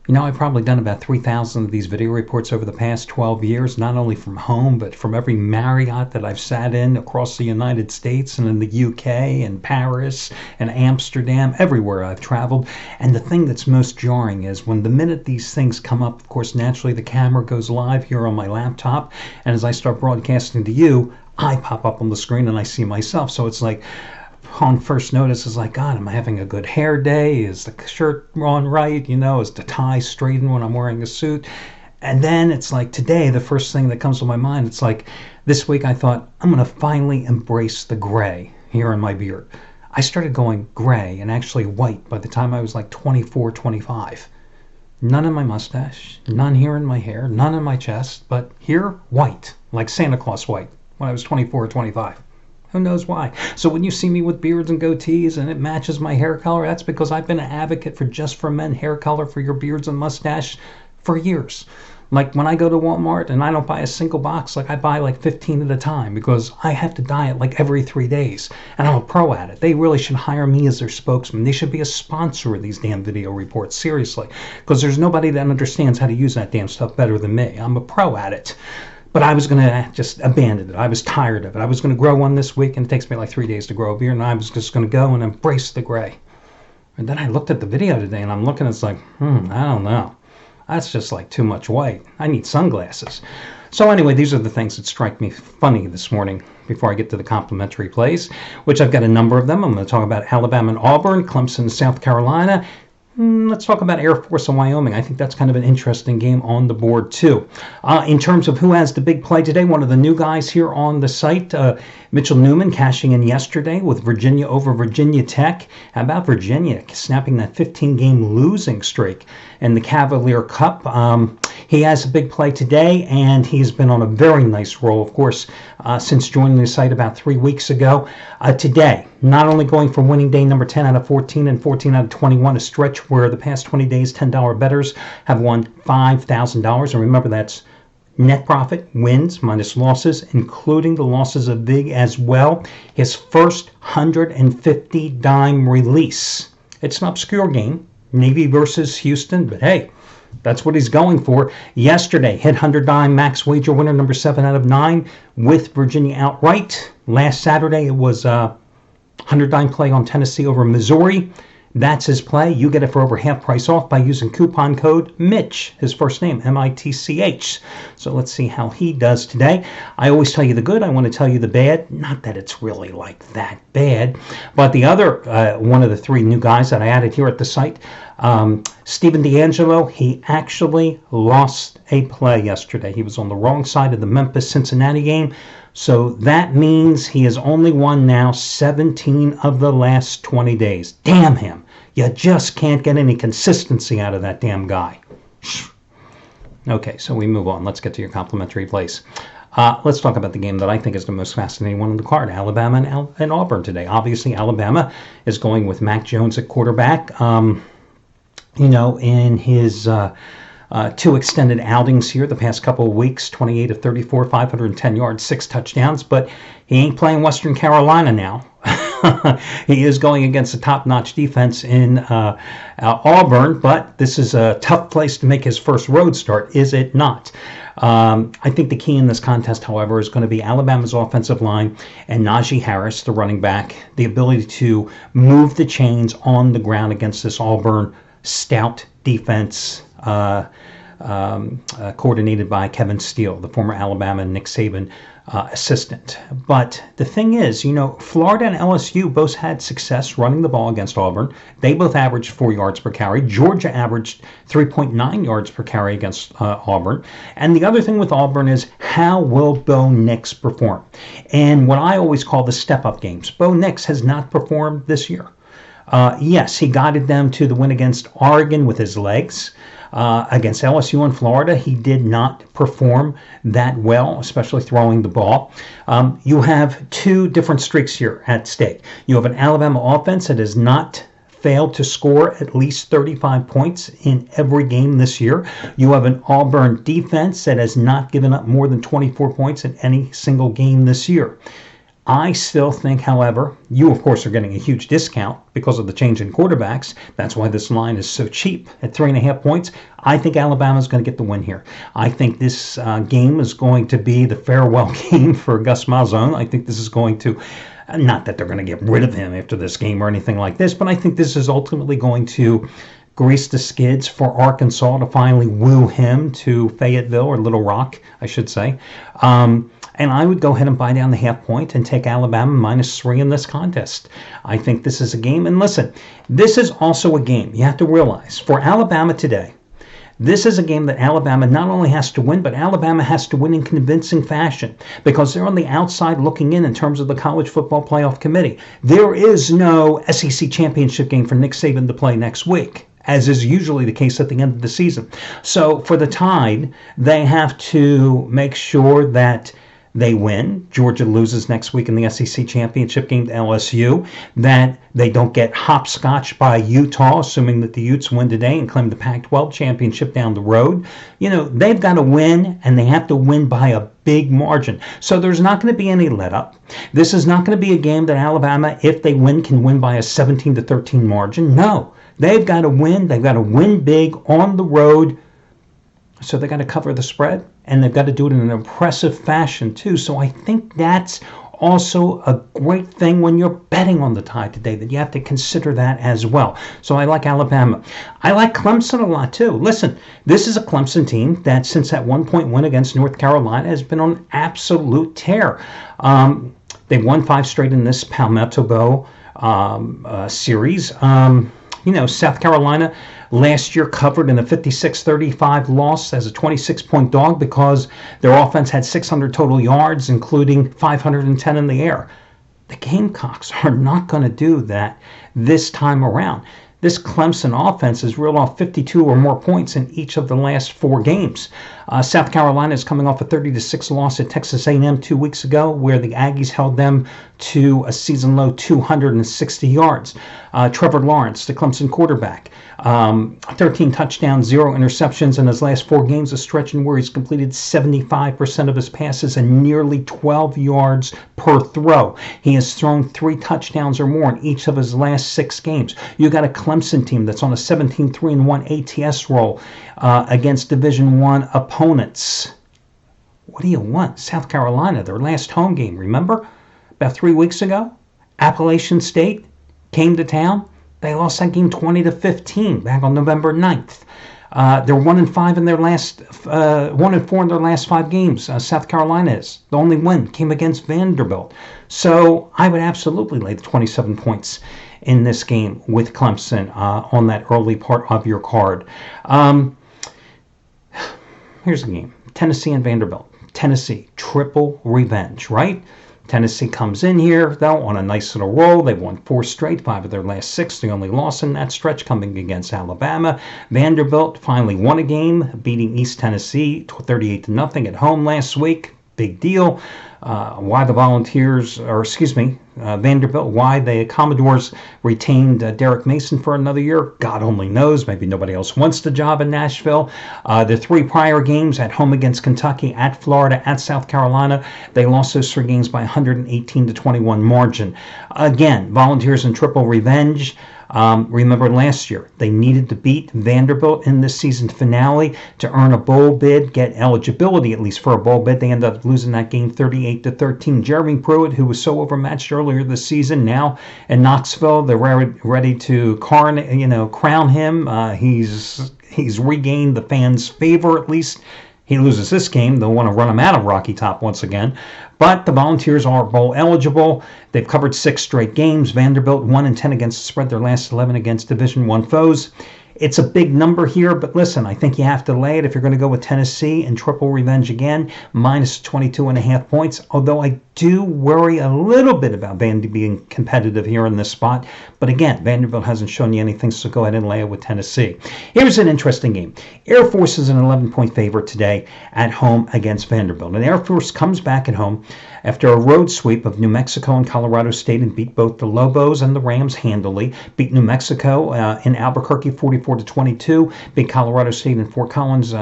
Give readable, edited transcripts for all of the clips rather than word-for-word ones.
You know, I've probably done about 3,000 of these video reports over the past 12 years, not only from home, but from every Marriott that I've sat in across the United States and in the UK and Paris and Amsterdam, everywhere I've traveled. And the thing that's most jarring is when the minute these things come up, of course, naturally the camera goes live here on my laptop. And as I start broadcasting to you, I pop up on the screen and I see myself. So it's like, on first notice, is like, God, am I having a good hair day? Is the shirt on right? You know, is the tie straightened when I'm wearing a suit? And then it's like today, the first thing that comes to my mind, it's like this week I thought, I'm going to finally embrace the gray here in my beard. I started going gray and actually white by the time I was like 24, 25. None in my mustache, none here in my hair, none in my chest, but here, white, like Santa Claus white when I was 24 or 25. Who knows why? So when you see me with beards and goatees and it matches my hair color, that's because I've been an advocate for just for men hair color for your beards and mustache for years. Like when I go to Walmart and I don't buy a single box, like I buy like 15 at a time because I have to dye it like every 3 days. And I'm a pro at it. They really should hire me as their spokesman. They should be a sponsor of these damn video reports, seriously. Because there's nobody that understands how to use that damn stuff better than me. I'm a pro at it. But I was going to just abandon it. I was tired of it. I was going to grow one this week, and it takes me like 3 days to grow a beard, and I was just going to go and embrace the gray. And then I looked at the video today, and I'm looking, it's like, I don't know. That's just like too much white. I need sunglasses. So anyway, these are the things that strike me funny this morning before I get to the complimentary plays, which I've got a number of them. I'm going to talk about Alabama and Auburn, Clemson, South Carolina. Let's talk about Air Force and Wyoming. I think that's kind of an interesting game on the board, too. In terms of who has the big play today, one of the new guys here on the site, Mitchell Newman, cashing in yesterday with Virginia over Virginia Tech. How about Virginia snapping that 15-game losing streak in the Cavalier Cup? He has a big play today, and he's been on a very nice roll, of course, since joining the site about 3 weeks ago. Today, not only going for winning day number 10 out of 14 and 14 out of 21, a stretch where the past 20 days, $10 bettors have won $5,000. And remember, that's net profit, wins minus losses, including the losses of Vig as well. His first 150 dime release. It's an obscure game, Navy versus Houston, but hey, that's what he's going for. Yesterday, hit 100 dime max wager winner number 7 out of 9 with Virginia outright. Last Saturday, it was 100 dime play on Tennessee over Missouri. That's his play. You get it for over half price off by using coupon code Mitch, his first name, M-I-T-C-H. So let's see how he does today. I always tell you the good. I want to tell you the bad. Not that it's really like that bad. But the other, one of the 3 new guys that I added here at the site, Stephen D'Angelo, he actually lost a play yesterday. He was on the wrong side of the Memphis-Cincinnati game. So that means he has only won now 17 of the last 20 days. Damn him. You just can't get any consistency out of that damn guy. Okay, so we move on. Let's get to your complimentary plays. Let's talk about the game that I think is the most fascinating one on the card, Alabama and Auburn today. Obviously, Alabama is going with Mac Jones at quarterback. In his 2 extended outings here the past couple of weeks, 28 of 34, 510 yards, 6 touchdowns, but he ain't playing Western Carolina now. He is going against a top-notch defense in Auburn, but this is a tough place to make his first road start, is it not? I think the key in this contest, however, is going to be Alabama's offensive line and Najee Harris, the running back, the ability to move the chains on the ground against this Auburn stout defense, coordinated by Kevin Steele, the former Alabama and Nick Saban assistant. But the thing is, Florida and LSU both had success running the ball against Auburn. They both averaged 4 yards per carry. Georgia averaged 3.9 yards per carry against Auburn. And the other thing with Auburn is, how will Bo Nix perform? And what I always call the step-up games. Bo Nix has not performed this year. Yes, he guided them to the win against Oregon with his legs. Against LSU and Florida, he did not perform that well, especially throwing the ball. You have 2 different streaks here at stake. You have an Alabama offense that has not failed to score at least 35 points in every game this year. You have an Auburn defense that has not given up more than 24 points in any single game this year. I still think, however, you, of course, are getting a huge discount because of the change in quarterbacks. That's why this line is so cheap at 3.5 points. I think Alabama's going to get the win here. I think this game is going to be the farewell game for Gus Malzahn. I think this is going to, not that they're going to get rid of him after this game or anything like this, but I think this is ultimately going to grease the skids for Arkansas to finally woo him to Fayetteville, or Little Rock, I should say. And I would go ahead and buy down the half point and take Alabama -3 in this contest. I think this is a game. And listen, this is also a game. You have to realize, for Alabama today, this is a game that Alabama not only has to win, but Alabama has to win in convincing fashion, because they're on the outside looking in terms of the College Football Playoff Committee. There is no SEC championship game for Nick Saban to play next week, as is usually the case at the end of the season. So for the Tide, they have to make sure that they win. Georgia loses next week in the SEC championship game to LSU. That they don't get hopscotched by Utah, assuming that the Utes win today and claim the Pac-12 championship down the road. You know, they've got to win, and they have to win by a big margin. So there's not going to be any let-up. This is not going to be a game that Alabama, if they win, can win by a 17-13 margin. No. They've got to win. They've got to win big on the road. So they got to cover the spread, and they've got to do it in an impressive fashion too. So I think that's also a great thing when you're betting on the Tide today, that you have to consider that as well. So I like Alabama. I like Clemson a lot too. Listen, this is a Clemson team that, since that 1-point win against North Carolina, has been on absolute tear. They've won 5 straight in this Palmetto Bowl series. You know, South Carolina last year covered in a 56-35 loss as a 26-point dog because their offense had 600 total yards, including 510 in the air. The Gamecocks are not going to do that this time around. This Clemson offense has reeled off 52 or more points in each of the last 4 games. South Carolina is coming off a 30-6 loss at Texas A&M 2 weeks ago, where the Aggies held them to a season-low 260 yards. Trevor Lawrence, the Clemson quarterback, 13 touchdowns, 0 interceptions in his last 4 games, a stretch in where he's completed 75% of his passes and nearly 12 yards per throw. He has thrown 3 touchdowns or more in each of his last 6 games. You got a Clemson team that's on a 17-3-1 ATS roll against Division I opponents. What do you want? South Carolina, their last home game, remember? About 3 weeks ago, Appalachian State came to town. They lost that game 20-15 back on November 9th. They're 1-5 in their last 1-4 in their last 5 games. South Carolina is. The only win came against Vanderbilt. So I would absolutely lay the 27 points in this game with Clemson on that early part of your card. Here's the game. Tennessee and Vanderbilt. Tennessee, triple revenge, right? Tennessee comes in here, though, on a nice little roll. They've won 4 straight, 5 of their last 6. The only loss in that stretch coming against Alabama. Vanderbilt finally won a game, beating East Tennessee 38-0 at home last week. Big deal. Why the Volunteers, or excuse me, Vanderbilt, why the Commodores retained Derek Mason for another year, God only knows. Maybe nobody else wants the job in Nashville. The 3 prior games, at home against Kentucky, at Florida, at South Carolina, they lost those 3 games by 118-21 margin. Again, Volunteers in triple revenge. Remember last year, they needed to beat Vanderbilt in this season finale to earn a bowl bid, get eligibility at least for a bowl bid. They ended up losing that game 38-13. Jeremy Pruitt, who was so overmatched earlier this season, now in Knoxville, they're ready to crown him. He's regained the fans' favor, at least. He loses this game, they'll want to run him out of Rocky Top once again. But the Volunteers are bowl eligible. They've covered 6 straight games. Vanderbilt 1-10 against the spread, their last 11 against Division I foes. It's a big number here, but listen, I think you have to lay it if you're going to go with Tennessee and triple revenge again, minus 22.5 points. Although I do worry a little bit about Vandy being competitive here in this spot. But again, Vanderbilt hasn't shown you anything, so go ahead and lay it with Tennessee. Here's an interesting game. Air Force is an 11-point favorite today at home against Vanderbilt. And Air Force comes back at home after a road sweep of New Mexico and Colorado State and beat both the Lobos and the Rams handily. Beat New Mexico in Albuquerque 44-22. Beat Colorado State in Fort Collins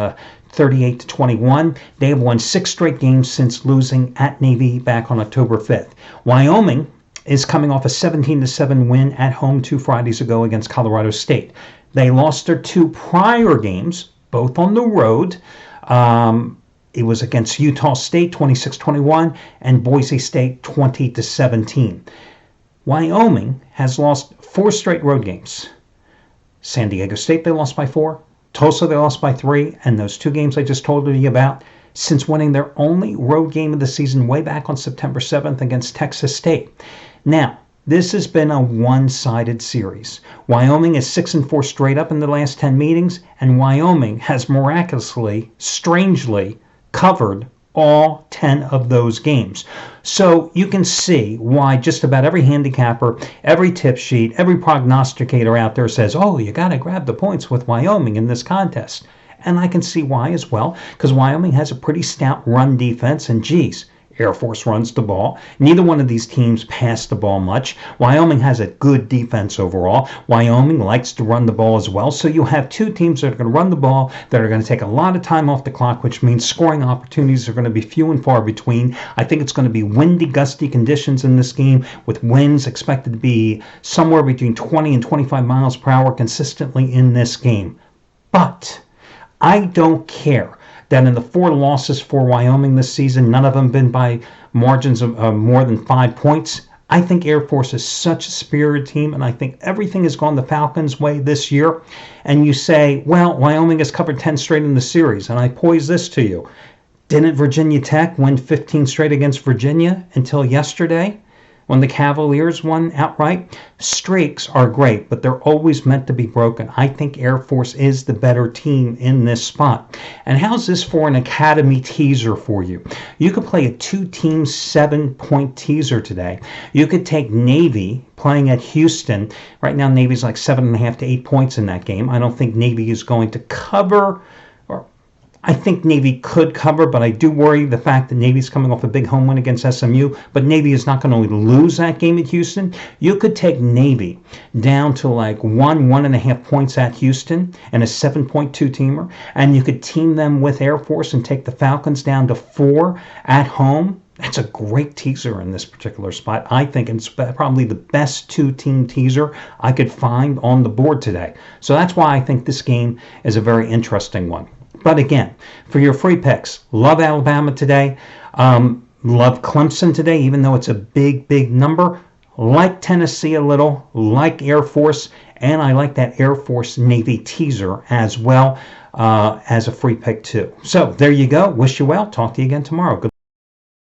38-21. They have won 6 straight games since losing at Navy back on October 5th. Wyoming is coming off a 17-7 win at home 2 Fridays ago against Colorado State. They lost their 2 prior games, both on the road. It was against Utah State 26-21 and Boise State 20-17. Wyoming has lost 4 straight road games. San Diego State they lost by 4. Tulsa they lost by 3. And those 2 games I just told you about since winning their only road game of the season way back on September 7th against Texas State. Now, this has been a one-sided series. Wyoming is 6-4 straight up in the last 10 meetings, and Wyoming has miraculously, strangely, covered all 10 of those games. So you can see why just about every handicapper, every tip sheet, every prognosticator out there says, oh, you got to grab the points with Wyoming in this contest. And I can see why as well, because Wyoming has a pretty stout run defense, and geez, Air Force runs the ball. Neither one of these teams pass the ball much. Wyoming has a good defense overall. Wyoming likes to run the ball as well. So you have 2 teams that are going to run the ball, that are going to take a lot of time off the clock, which means scoring opportunities are going to be few and far between. I think it's going to be windy, gusty conditions in this game, with winds expected to be somewhere between 20 and 25 miles per hour consistently in this game. But I don't care that in the 4 losses for Wyoming this season, none of them been by margins of more than 5 points. I think Air Force is such a superior team, and I think everything has gone the Falcons' way this year. And you say, well, Wyoming has covered 10 straight in the series, and I pose this to you. Didn't Virginia Tech win 15 straight against Virginia until yesterday, when the Cavaliers won outright? Streaks are great, but they're always meant to be broken. I think Air Force is the better team in this spot. And how's this for an Academy teaser for you? You could play a 2-team 7-point teaser today. You could take Navy playing at Houston. Right now, Navy's like 7.5 to 8 points in that game. I don't think Navy is going to cover. I think Navy could cover, but I do worry the fact that Navy's coming off a big home win against SMU, but Navy is not going to lose that game at Houston. You could take Navy down to like 1.5 points at Houston and a 7-point 2-teamer, and you could team them with Air Force and take the Falcons down to 4 at home. That's a great teaser in this particular spot. I think it's probably the best 2-team teaser I could find on the board today. So that's why I think this game is a very interesting one. But again, for your free picks, love Alabama today. Love Clemson today, even though it's a big, big number. Like Tennessee a little, like Air Force, and I like that Air Force Navy teaser as well as a free pick too. So there you go. Wish you well. Talk to you again tomorrow. Good